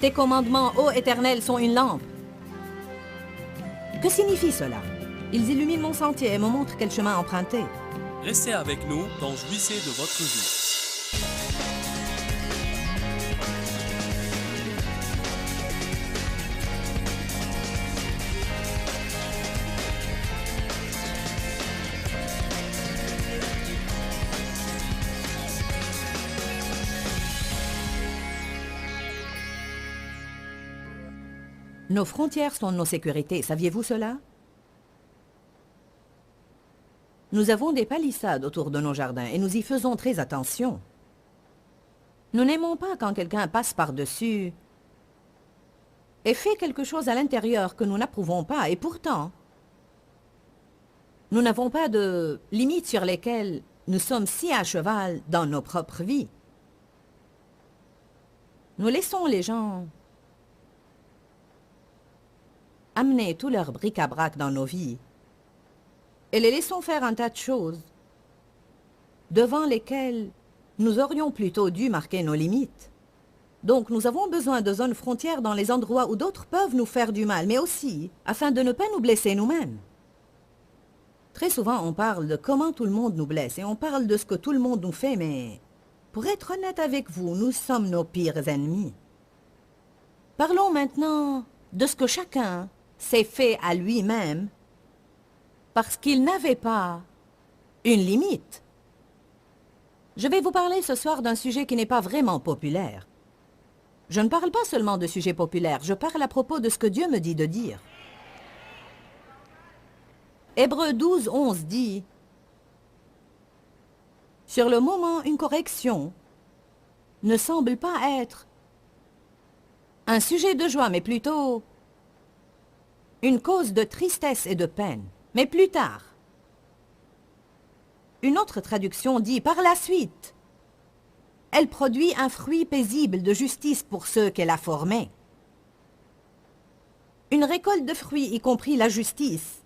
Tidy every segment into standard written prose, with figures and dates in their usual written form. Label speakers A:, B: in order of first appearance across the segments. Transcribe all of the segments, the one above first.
A: Tes commandements, ô Éternel, sont une lampe. Que signifie cela? Ils illuminent mon sentier et me montrent quel chemin emprunter.
B: Restez avec nous dans Jouissez de votre vie.
A: Nos frontières sont nos sécurités, saviez-vous cela? Nous avons des palissades autour de nos jardins et nous y faisons très attention. Nous n'aimons pas quand quelqu'un passe par-dessus et fait quelque chose à l'intérieur que nous n'approuvons pas, et pourtant, nous n'avons pas de limites sur lesquelles nous sommes si à cheval dans nos propres vies. Nous laissons les gens amener tout leur bric-à-brac dans nos vies et les laissons faire un tas de choses devant lesquelles nous aurions plutôt dû marquer nos limites. Donc nous avons besoin de zones frontières dans les endroits où d'autres peuvent nous faire du mal, mais aussi afin de ne pas nous blesser nous-mêmes. Très souvent on parle de comment tout le monde nous blesse et on parle de ce que tout le monde nous fait, mais pour être honnête avec vous, nous sommes nos pires ennemis. Parlons maintenant de ce que chacun s'est fait à lui-même parce qu'il n'avait pas une limite. Je vais vous parler ce soir d'un sujet qui n'est pas vraiment populaire. Je ne parle pas seulement de sujets populaires, je parle à propos de ce que Dieu me dit de dire. Hébreux 12, 11 dit « Sur le moment, une correction ne semble pas être un sujet de joie, mais plutôt une cause de tristesse et de peine. Mais plus tard, une autre traduction dit « Par la suite, elle produit un fruit paisible de justice pour ceux qu'elle a formés. » Une récolte de fruits, y compris la justice,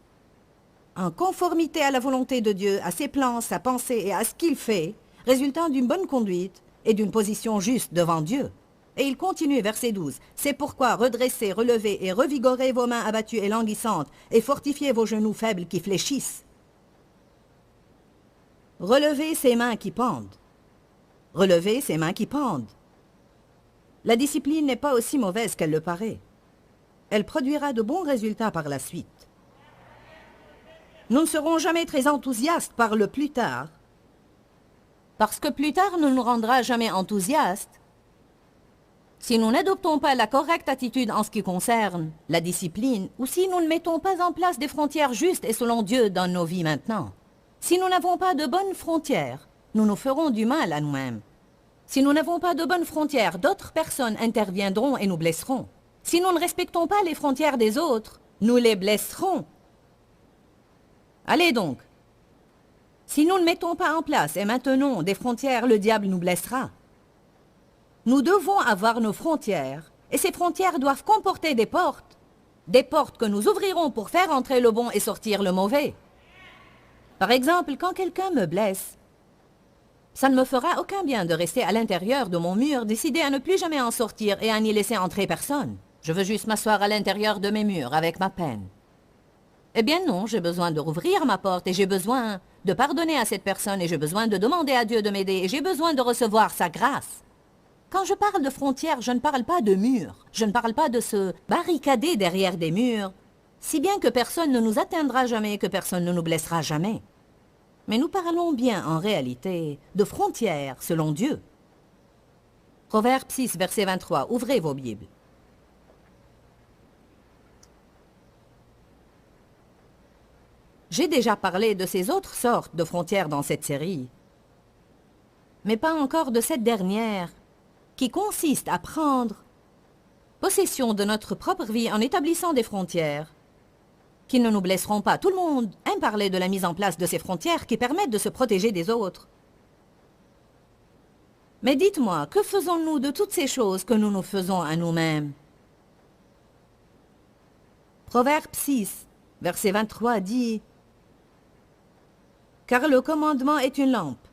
A: en conformité à la volonté de Dieu, à ses plans, sa pensée et à ce qu'il fait, résultant d'une bonne conduite et d'une position juste devant Dieu. Et il continue, verset 12. « C'est pourquoi redressez, relevez et revigorez vos mains abattues et languissantes, et fortifiez vos genoux faibles qui fléchissent. » Relevez ces mains qui pendent. Relevez ces mains qui pendent. La discipline n'est pas aussi mauvaise qu'elle le paraît. Elle produira de bons résultats par la suite. Nous ne serons jamais très enthousiastes par le plus tard, parce que plus tard ne nous rendra jamais enthousiastes si nous n'adoptons pas la correcte attitude en ce qui concerne la discipline, ou si nous ne mettons pas en place des frontières justes et selon Dieu dans nos vies maintenant. Si nous n'avons pas de bonnes frontières, nous nous ferons du mal à nous-mêmes. Si nous n'avons pas de bonnes frontières, d'autres personnes interviendront et nous blesseront. Si nous ne respectons pas les frontières des autres, nous les blesserons. Allez donc. Si nous ne mettons pas en place et maintenons des frontières, le diable nous blessera. Nous devons avoir nos frontières, et ces frontières doivent comporter des portes que nous ouvrirons pour faire entrer le bon et sortir le mauvais. Par exemple, quand quelqu'un me blesse, ça ne me fera aucun bien de rester à l'intérieur de mon mur, décider à ne plus jamais en sortir et à n'y laisser entrer personne. Je veux juste m'asseoir à l'intérieur de mes murs avec ma peine. Eh bien non, j'ai besoin de rouvrir ma porte et j'ai besoin de pardonner à cette personne et j'ai besoin de demander à Dieu de m'aider et j'ai besoin de recevoir sa grâce. Quand je parle de frontières, je ne parle pas de murs. Je ne parle pas de se barricader derrière des murs, si bien que personne ne nous atteindra jamais, que personne ne nous blessera jamais. Mais nous parlons bien, en réalité, de frontières selon Dieu. Proverbe 6, verset 23. Ouvrez vos Bibles. J'ai déjà parlé de ces autres sortes de frontières dans cette série, mais pas encore de cette dernière, qui consiste à prendre possession de notre propre vie en établissant des frontières qui ne nous blesseront pas. Tout le monde aime parler de la mise en place de ces frontières qui permettent de se protéger des autres. Mais dites-moi, que faisons-nous de toutes ces choses que nous nous faisons à nous-mêmes? Proverbe 6, verset 23 dit « Car le commandement est une lampe,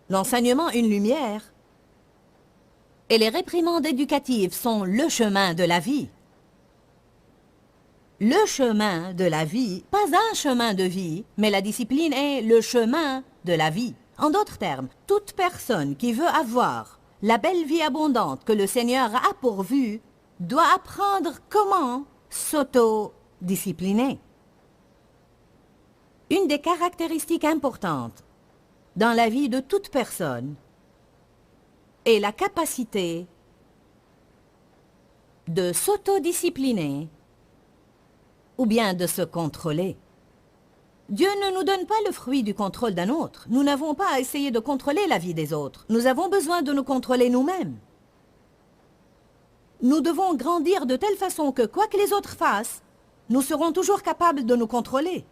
A: l'enseignement une lumière, Et les réprimandes éducatives sont le chemin de la vie. Le chemin de la vie, pas un chemin de vie, mais la discipline est le chemin de la vie. En d'autres termes, toute personne qui veut avoir la belle vie abondante que le Seigneur a pourvue doit apprendre comment s'auto-discipliner. Une des caractéristiques importantes dans la vie de toute personne est la capacité de s'autodiscipliner ou bien de se contrôler. Dieu ne nous donne pas le fruit du contrôle d'un autre. Nous n'avons pas à essayer de contrôler la vie des autres. Nous avons besoin de nous contrôler nous-mêmes. Nous devons grandir de telle façon que quoi que les autres fassent, nous serons toujours capables de nous contrôler.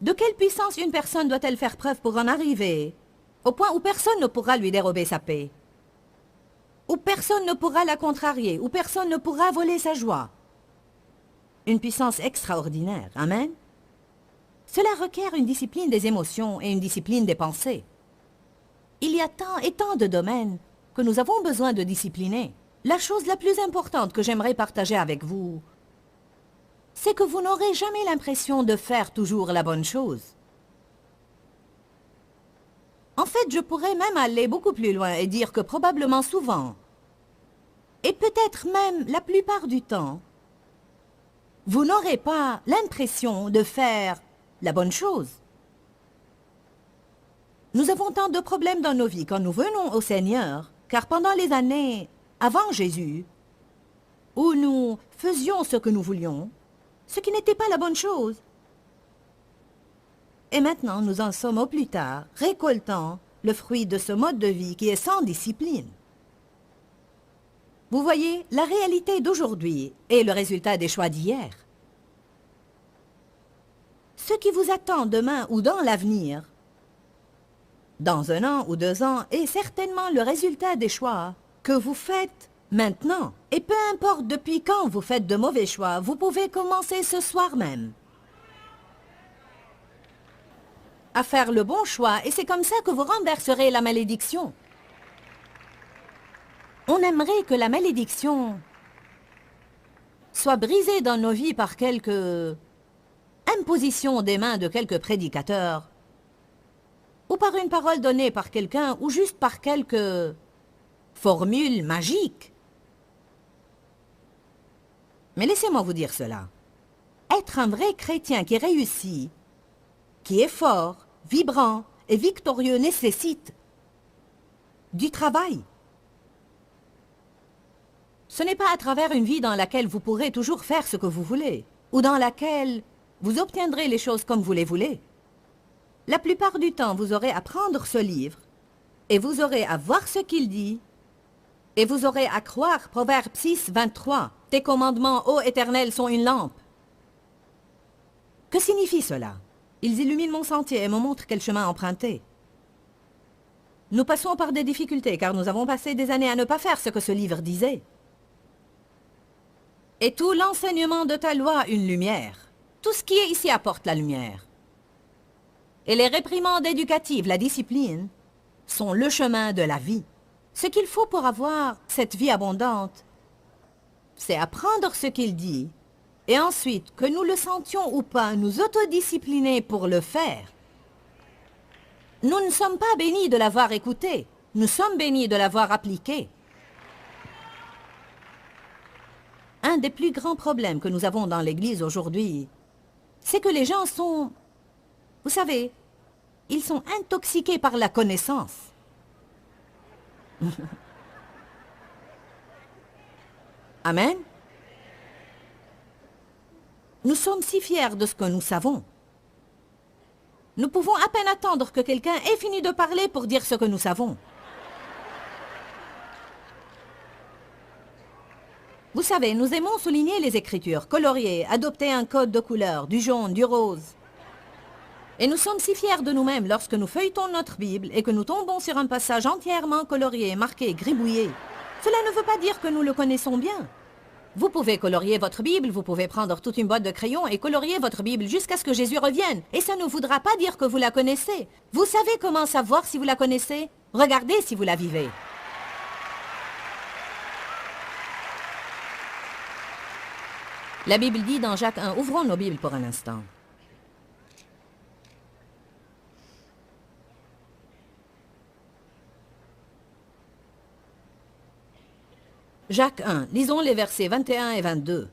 A: De quelle puissance une personne doit-elle faire preuve pour en arriver au point où personne ne pourra lui dérober sa paix, où personne ne pourra la contrarier, où personne ne pourra voler sa joie? Une puissance extraordinaire, amen? Cela requiert une discipline des émotions et une discipline des pensées. Il y a tant et tant de domaines que nous avons besoin de discipliner. La chose la plus importante que j'aimerais partager avec vous, c'est que vous n'aurez jamais l'impression de faire toujours la bonne chose. En fait, je pourrais même aller beaucoup plus loin et dire que probablement souvent, et peut-être même la plupart du temps, vous n'aurez pas l'impression de faire la bonne chose. Nous avons tant de problèmes dans nos vies quand nous venons au Seigneur, car pendant les années avant Jésus, où nous faisions ce que nous voulions, ce qui n'était pas la bonne chose, et maintenant nous en sommes au plus tard, récoltant le fruit de ce mode de vie qui est sans discipline. Vous voyez, la réalité d'aujourd'hui est le résultat des choix d'hier. Ce qui vous attend demain ou dans l'avenir, dans 1 an ou 2 ans, est certainement le résultat des choix que vous faites maintenant. Et peu importe depuis quand vous faites de mauvais choix, vous pouvez commencer ce soir même à faire le bon choix, et c'est comme ça que vous renverserez la malédiction. On aimerait que la malédiction soit brisée dans nos vies par quelques impositions des mains de quelques prédicateurs, ou par une parole donnée par quelqu'un, ou juste par quelques formules magiques. Mais laissez-moi vous dire cela. Être un vrai chrétien qui réussit, qui est fort, vibrant et victorieux nécessite du travail. Ce n'est pas à travers une vie dans laquelle vous pourrez toujours faire ce que vous voulez, ou dans laquelle vous obtiendrez les choses comme vous les voulez. La plupart du temps, vous aurez à prendre ce livre, et vous aurez à voir ce qu'il dit, et vous aurez à croire Proverbe 6, 23. Tes commandements, ô Éternel, sont une lampe. Que signifie cela? Ils illuminent mon sentier et me montrent quel chemin emprunter. Nous passons par des difficultés car nous avons passé des années à ne pas faire ce que ce livre disait. Et tout l'enseignement de ta loi une lumière. Tout ce qui est ici apporte la lumière. Et les réprimandes éducatives, la discipline, sont le chemin de la vie. Ce qu'il faut pour avoir cette vie abondante, c'est apprendre ce qu'il dit, et ensuite, que nous le sentions ou pas, nous autodiscipliner pour le faire. Nous ne sommes pas bénis de l'avoir écouté, nous sommes bénis de l'avoir appliqué. Un des plus grands problèmes que nous avons dans l'Église aujourd'hui, c'est que les gens sont, vous savez, ils sont intoxiqués par la connaissance. Amen. Nous sommes si fiers de ce que nous savons. Nous pouvons à peine attendre que quelqu'un ait fini de parler pour dire ce que nous savons. Vous savez, nous aimons souligner les Écritures, colorier, adopter un code de couleur, du jaune, du rose. Et nous sommes si fiers de nous-mêmes lorsque nous feuilletons notre Bible et que nous tombons sur un passage entièrement colorié, marqué, gribouillé. Cela ne veut pas dire que nous le connaissons bien. Vous pouvez colorier votre Bible, vous pouvez prendre toute une boîte de crayons et colorier votre Bible jusqu'à ce que Jésus revienne. Et ça ne voudra pas dire que vous la connaissez. Vous savez comment savoir si vous la connaissez? Regardez si vous la vivez. La Bible dit dans Jacques 1, ouvrons nos Bibles pour un instant. Jacques 1, lisons les versets 21 et 22.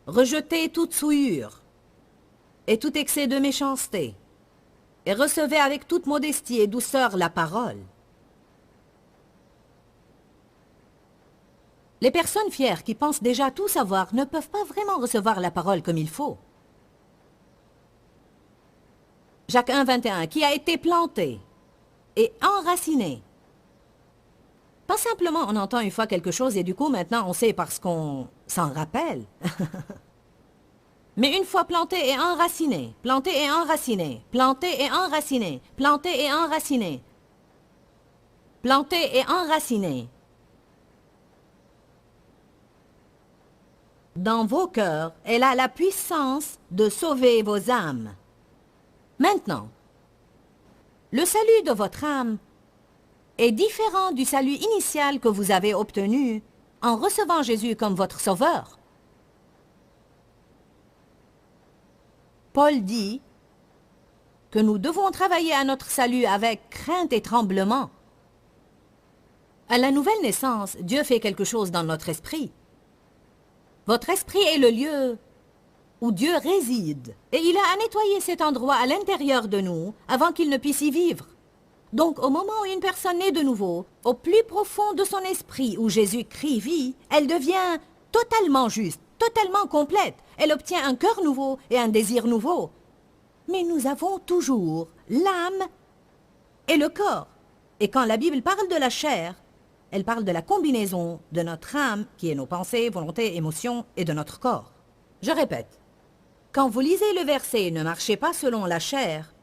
A: Rejetez toute souillure et tout excès de méchanceté, et recevez avec toute modestie et douceur la parole. Les personnes fières qui pensent déjà tout savoir ne peuvent pas vraiment recevoir la parole comme il faut. Jacques 1, 21, qui a été planté et enraciné. Pas simplement on entend une fois quelque chose et du coup maintenant on sait parce qu'on s'en rappelle. Mais une fois planté et enraciné, planté et enraciné, planté et enraciné, planté et enraciné, planté et enraciné. Dans vos cœurs, elle a la puissance de sauver vos âmes. Maintenant, le salut de votre âme est différent du salut initial que vous avez obtenu en recevant Jésus comme votre sauveur. Paul dit que nous devons travailler à notre salut avec crainte et tremblement. À la nouvelle naissance, Dieu fait quelque chose dans notre esprit. Votre esprit est le lieu où Dieu réside, et il a à nettoyer cet endroit à l'intérieur de nous avant qu'il ne puisse y vivre. Donc, au moment où une personne naît de nouveau, au plus profond de son esprit où Jésus-Christ vit, elle devient totalement juste, totalement complète. Elle obtient un cœur nouveau et un désir nouveau. Mais nous avons toujours l'âme et le corps. Et quand la Bible parle de la chair, elle parle de la combinaison de notre âme, qui est nos pensées, volontés, émotions, et de notre corps. Je répète, quand vous lisez le verset « Ne marchez pas selon la chair »,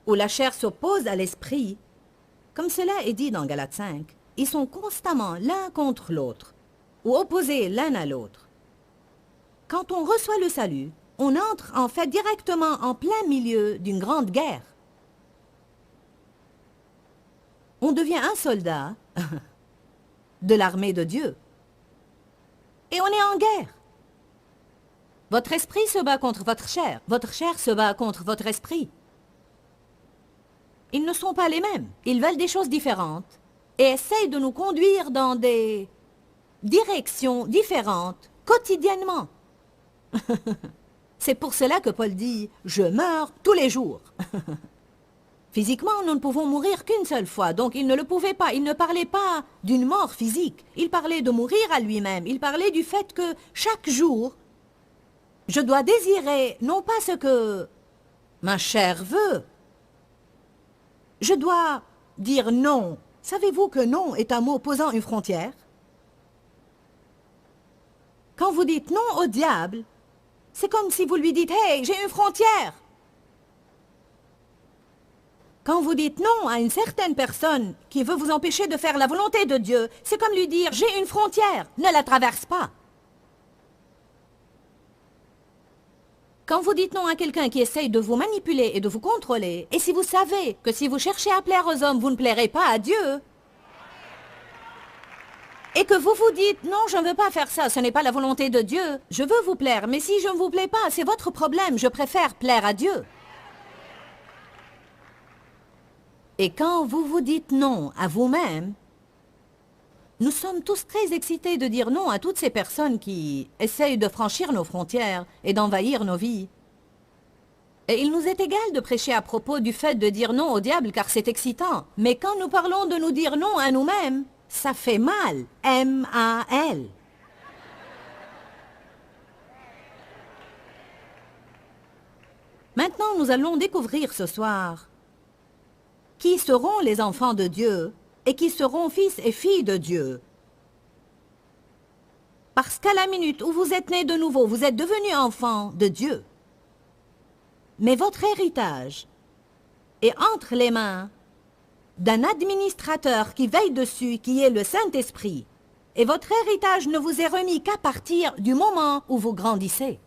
A: où la chair s'oppose à l'esprit, comme cela est dit dans Galates 5, ils sont constamment l'un contre l'autre, ou opposés l'un à l'autre. Quand on reçoit le salut, on entre en fait directement en plein milieu d'une grande guerre. On devient un soldat de l'armée de Dieu. Et on est en guerre. Votre esprit se bat contre votre chair se bat contre votre esprit. Ils ne sont pas les mêmes. Ils veulent des choses différentes et essayent de nous conduire dans des directions différentes quotidiennement. C'est pour cela que Paul dit « Je meurs tous les jours ». Physiquement, nous ne pouvons mourir qu'une seule fois, donc il ne le pouvait pas. Il ne parlait pas d'une mort physique. Il parlait de mourir à lui-même. Il parlait du fait que chaque jour, je dois désirer non pas ce que ma chair veut. Je dois dire non. Savez-vous que non est un mot posant une frontière? Quand vous dites non au diable, c'est comme si vous lui dites « Hey, j'ai une frontière !» Quand vous dites non à une certaine personne qui veut vous empêcher de faire la volonté de Dieu, c'est comme lui dire « J'ai une frontière, ne la traverse pas !» Quand vous dites non à quelqu'un qui essaye de vous manipuler et de vous contrôler, et si vous savez que si vous cherchez à plaire aux hommes, vous ne plairez pas à Dieu, et que vous vous dites « Non, je ne veux pas faire ça, ce n'est pas la volonté de Dieu, je veux vous plaire, mais si je ne vous plais pas, c'est votre problème, je préfère plaire à Dieu. » Et quand vous vous dites non à vous-même, nous sommes tous très excités de dire non à toutes ces personnes qui essayent de franchir nos frontières et d'envahir nos vies. Et il nous est égal de prêcher à propos du fait de dire non au diable car c'est excitant. Mais quand nous parlons de nous dire non à nous-mêmes, ça fait mal. M-A-L. Maintenant, nous allons découvrir ce soir qui seront les enfants de Dieu et qui seront fils et filles de Dieu. Parce qu'à la minute où vous êtes nés de nouveau, vous êtes devenus enfants de Dieu. Mais votre héritage est entre les mains d'un administrateur qui veille dessus, qui est le Saint-Esprit. Et votre héritage ne vous est remis qu'à partir du moment où vous grandissez.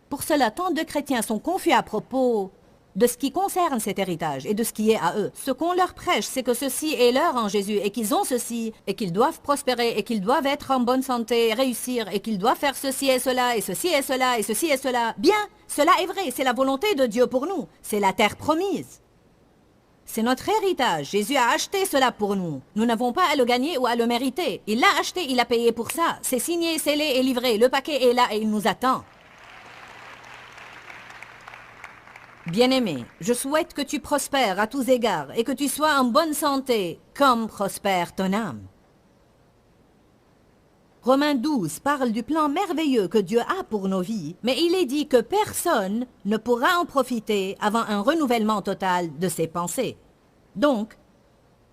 A: Pour cela, tant de chrétiens sont confus à propos de ce qui concerne cet héritage et de ce qui est à eux. Ce qu'on leur prêche, c'est que ceci est leur en Jésus et qu'ils ont ceci et qu'ils doivent prospérer et qu'ils doivent être en bonne santé, réussir et qu'ils doivent faire ceci et cela et ceci et cela et ceci et cela. Bien, cela est vrai, c'est la volonté de Dieu pour nous. C'est la terre promise. C'est notre héritage. Jésus a acheté cela pour nous. Nous n'avons pas à le gagner ou à le mériter. Il l'a acheté, il a payé pour ça. C'est signé, scellé et livré. Le paquet est là et il nous attend. Bien-aimé, je souhaite que tu prospères à tous égards et que tu sois en bonne santé, comme prospère ton âme. Romains 12 parle du plan merveilleux que Dieu a pour nos vies, mais il est dit que personne ne pourra en profiter avant un renouvellement total de ses pensées. Donc,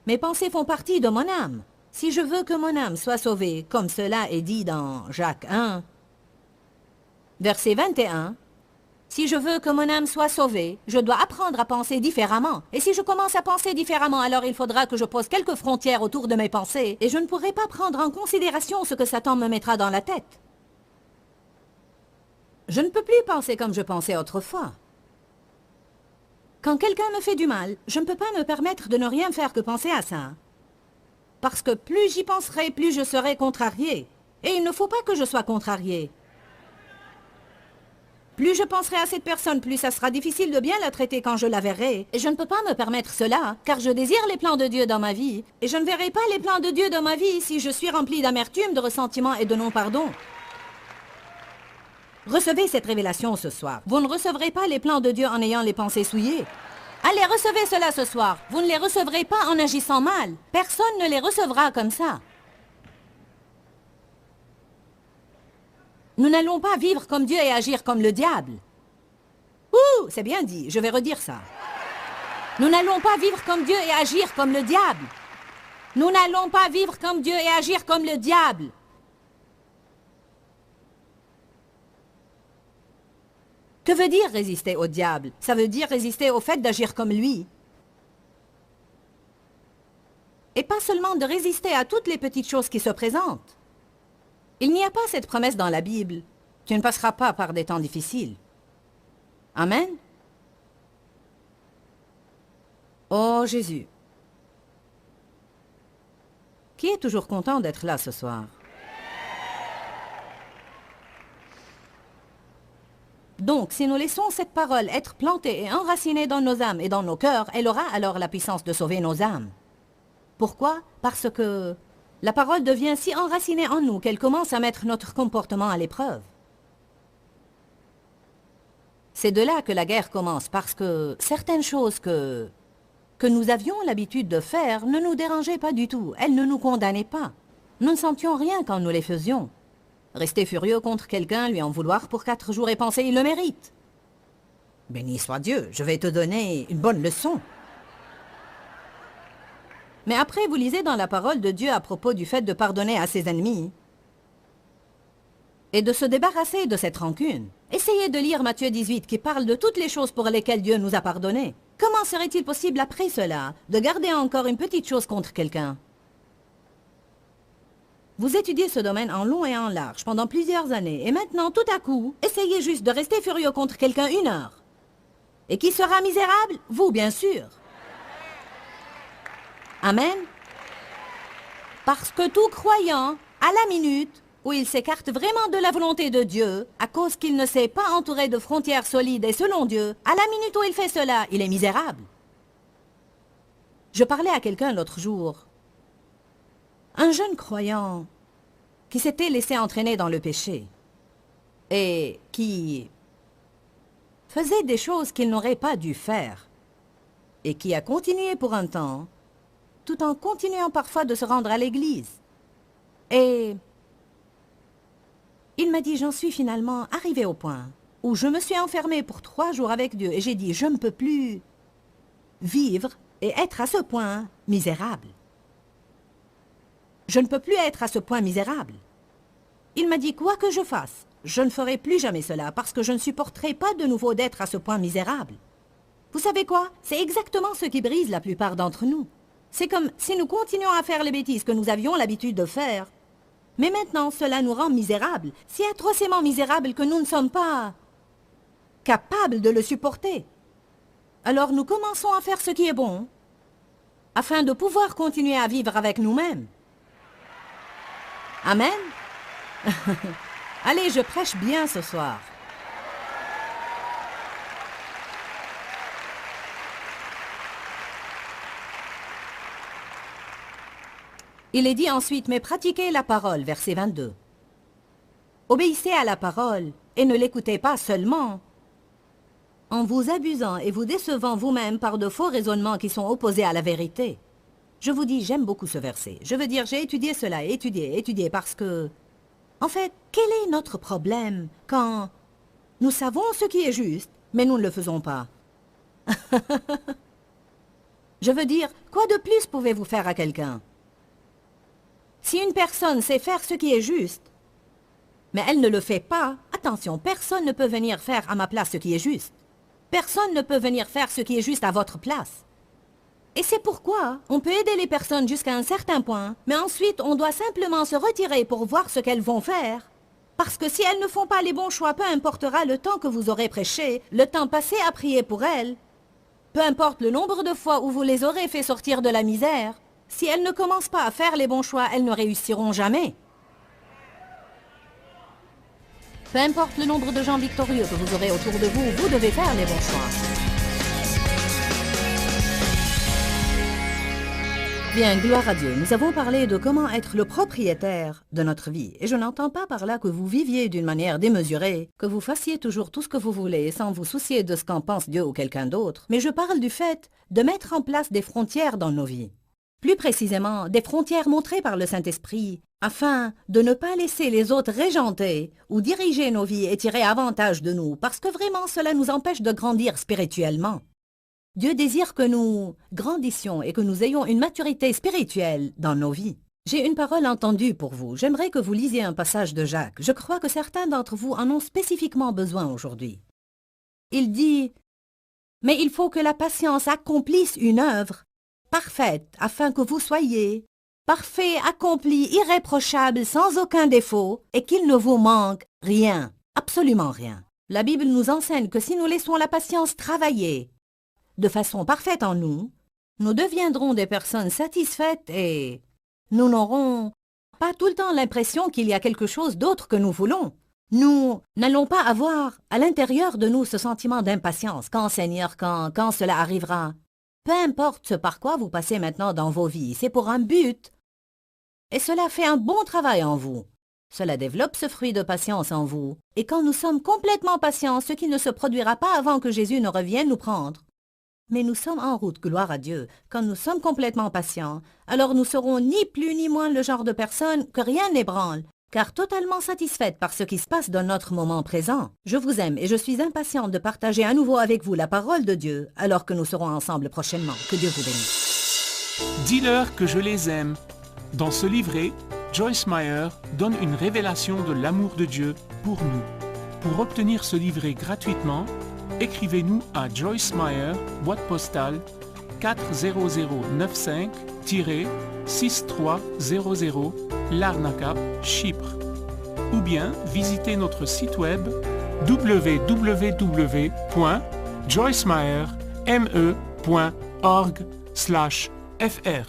A: mes pensées font partie de mon âme. Si je veux que mon âme soit sauvée, comme cela est dit dans Jacques 1, verset 21, si je veux que mon âme soit sauvée, je dois apprendre à penser différemment. Et si je commence à penser différemment, alors il faudra que je pose quelques frontières autour de mes pensées, et je ne pourrai pas prendre en considération ce que Satan me mettra dans la tête. Je ne peux plus penser comme je pensais autrefois. Quand quelqu'un me fait du mal, je ne peux pas me permettre de ne rien faire que penser à ça. Parce que plus j'y penserai, plus je serai contrarié. Et il ne faut pas que je sois contrarié. Plus je penserai à cette personne, plus ça sera difficile de bien la traiter quand je la verrai. Et je ne peux pas me permettre cela, car je désire les plans de Dieu dans ma vie. Et je ne verrai pas les plans de Dieu dans ma vie si je suis rempli d'amertume, de ressentiment et de non-pardon. Recevez cette révélation ce soir. Vous ne recevrez pas les plans de Dieu en ayant les pensées souillées. Allez, recevez cela ce soir. Vous ne les recevrez pas en agissant mal. Personne ne les recevra comme ça. Nous n'allons pas vivre comme Dieu et agir comme le diable. Ouh, c'est bien dit, je vais redire ça. Nous n'allons pas vivre comme Dieu et agir comme le diable. Nous n'allons pas vivre comme Dieu et agir comme le diable. Que veut dire résister au diable? Ça veut dire résister au fait d'agir comme lui. Et pas seulement de résister à toutes les petites choses qui se présentent. Il n'y a pas cette promesse dans la Bible. Tu ne passeras pas par des temps difficiles. Amen. Oh Jésus. Qui est toujours content d'être là ce soir? Donc, si nous laissons cette parole être plantée et enracinée dans nos âmes et dans nos cœurs, elle aura alors la puissance de sauver nos âmes. Pourquoi? Parce que la parole devient si enracinée en nous qu'elle commence à mettre notre comportement à l'épreuve. C'est de là que la guerre commence, parce que certaines choses que nous avions l'habitude de faire ne nous dérangeaient pas du tout, elles ne nous condamnaient pas. Nous ne sentions rien quand nous les faisions. Rester furieux contre quelqu'un, lui en vouloir pour 4 jours et penser il le mérite. Béni soit Dieu, je vais te donner une bonne leçon. Mais après, vous lisez dans la parole de Dieu à propos du fait de pardonner à ses ennemis et de se débarrasser de cette rancune. Essayez de lire Matthieu 18 qui parle de toutes les choses pour lesquelles Dieu nous a pardonné. Comment serait-il possible après cela de garder encore une petite chose contre quelqu'un? Vous étudiez ce domaine en long et en large pendant plusieurs années et maintenant, tout à coup, essayez juste de rester furieux contre quelqu'un 1 heure. Et qui sera misérable? Vous, bien sûr. Amen. Parce que tout croyant, à la minute où il s'écarte vraiment de la volonté de Dieu, à cause qu'il ne s'est pas entouré de frontières solides et selon Dieu, à la minute où il fait cela, il est misérable. Je parlais à quelqu'un l'autre jour, un jeune croyant qui s'était laissé entraîner dans le péché et qui faisait des choses qu'il n'aurait pas dû faire et qui a continué pour un temps, tout en continuant parfois de se rendre à l'église. Et il m'a dit, j'en suis finalement arrivé au point où je me suis enfermé pour 3 jours avec Dieu et j'ai dit, je ne peux plus vivre et être à ce point misérable. Je ne peux plus être à ce point misérable. Il m'a dit, quoi que je fasse, je ne ferai plus jamais cela parce que je ne supporterai pas de nouveau d'être à ce point misérable. Vous savez quoi? C'est exactement ce qui brise la plupart d'entre nous. C'est comme si nous continuons à faire les bêtises que nous avions l'habitude de faire. Mais maintenant, cela nous rend misérables, si atrocement misérables que nous ne sommes pas capables de le supporter. Alors nous commençons à faire ce qui est bon, afin de pouvoir continuer à vivre avec nous-mêmes. Amen. Allez, je prêche bien ce soir. Il est dit ensuite, mais pratiquez la parole, verset 22. Obéissez à la parole et ne l'écoutez pas seulement en vous abusant et vous décevant vous-même par de faux raisonnements qui sont opposés à la vérité. Je vous dis, j'aime beaucoup ce verset. Je veux dire, j'ai étudié cela, étudié, parce que... En fait, quel est notre problème quand nous savons ce qui est juste, mais nous ne le faisons pas? Je veux dire, quoi de plus pouvez-vous faire à quelqu'un? Si une personne sait faire ce qui est juste, mais elle ne le fait pas, attention, personne ne peut venir faire à ma place ce qui est juste. Personne ne peut venir faire ce qui est juste à votre place. Et c'est pourquoi on peut aider les personnes jusqu'à un certain point, mais ensuite on doit simplement se retirer pour voir ce qu'elles vont faire. Parce que si elles ne font pas les bons choix, peu importera le temps que vous aurez prêché, le temps passé à prier pour elles, peu importe le nombre de fois où vous les aurez fait sortir de la misère, si elles ne commencent pas à faire les bons choix, elles ne réussiront jamais. Peu importe le nombre de gens victorieux que vous aurez autour de vous, vous devez faire les bons choix. Bien, gloire à Dieu, nous avons parlé de comment être le propriétaire de notre vie. Et je n'entends pas par là que vous viviez d'une manière démesurée, que vous fassiez toujours tout ce que vous voulez sans vous soucier de ce qu'en pense Dieu ou quelqu'un d'autre. Mais je parle du fait de mettre en place des frontières dans nos vies. Plus précisément, des frontières montrées par le Saint-Esprit, afin de ne pas laisser les autres régenter ou diriger nos vies et tirer avantage de nous, parce que vraiment cela nous empêche de grandir spirituellement. Dieu désire que nous grandissions et que nous ayons une maturité spirituelle dans nos vies. J'ai une parole entendue pour vous. J'aimerais que vous lisiez un passage de Jacques. Je crois que certains d'entre vous en ont spécifiquement besoin aujourd'hui. Il dit « Mais il faut que la patience accomplisse une œuvre parfaite, afin que vous soyez parfait, accompli, irréprochable, sans aucun défaut, et qu'il ne vous manque rien, absolument rien. » La Bible nous enseigne que si nous laissons la patience travailler de façon parfaite en nous, nous deviendrons des personnes satisfaites et nous n'aurons pas tout le temps l'impression qu'il y a quelque chose d'autre que nous voulons. Nous n'allons pas avoir à l'intérieur de nous ce sentiment d'impatience. Quand, Seigneur, quand cela arrivera? Peu importe ce par quoi vous passez maintenant dans vos vies, c'est pour un but. Et cela fait un bon travail en vous. Cela développe ce fruit de patience en vous. Et quand nous sommes complètement patients, ce qui ne se produira pas avant que Jésus ne revienne nous prendre. Mais nous sommes en route, gloire à Dieu. Quand nous sommes complètement patients, alors nous serons ni plus ni moins le genre de personnes que rien n'ébranle, car totalement satisfaites par ce qui se passe dans notre moment présent. Je vous aime et je suis impatiente de partager à nouveau avec vous la parole de Dieu, alors que nous serons ensemble prochainement. Que Dieu vous bénisse.
C: Dis-leur que je les aime. Dans ce livret, Joyce Meyer donne une révélation de l'amour de Dieu pour nous. Pour obtenir ce livret gratuitement, écrivez-nous à Joyce Meyer, boîte postale 40095-6300, Larnaca, Chypre. Ou bien visitez notre site web www.joycemeyerme.org/fr.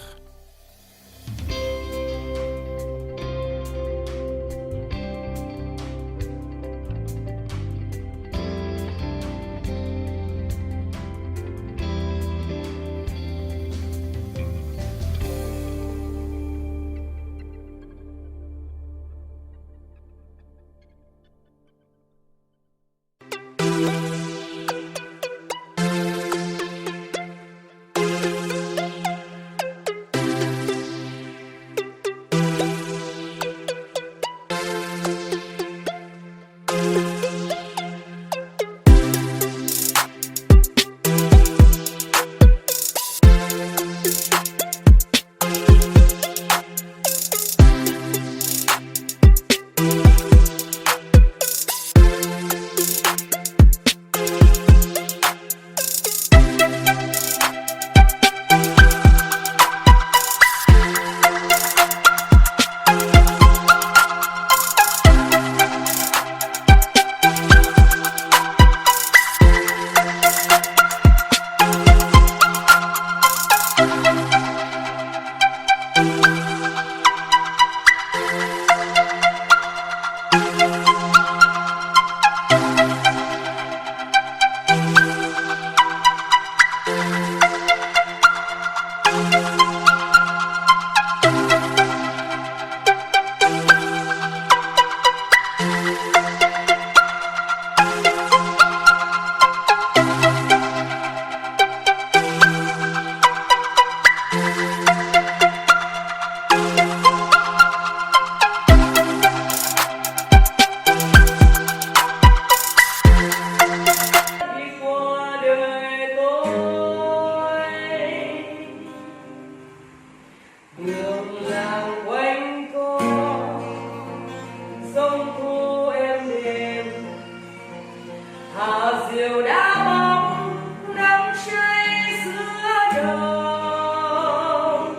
D: đều đã bóng nắng cháy giữa đồng.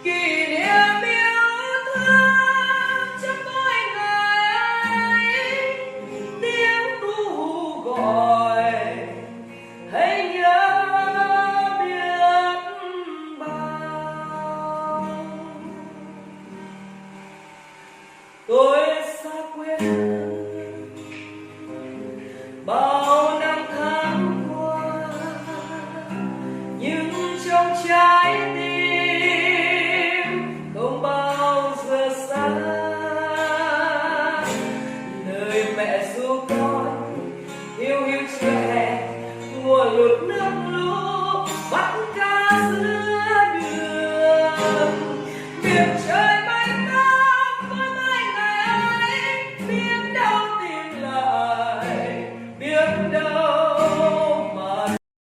D: Kỷ niệm yêu thương trong tôi ngày ấy, tiếng ru gọi hãy nhớ biết bao. Tôi xa quê bao năm tháng qua, nhưng trong trái tim không bao giờ xa. Lời mẹ ru con hiu hiu chưa hè, mùa lụt nước lũ bắt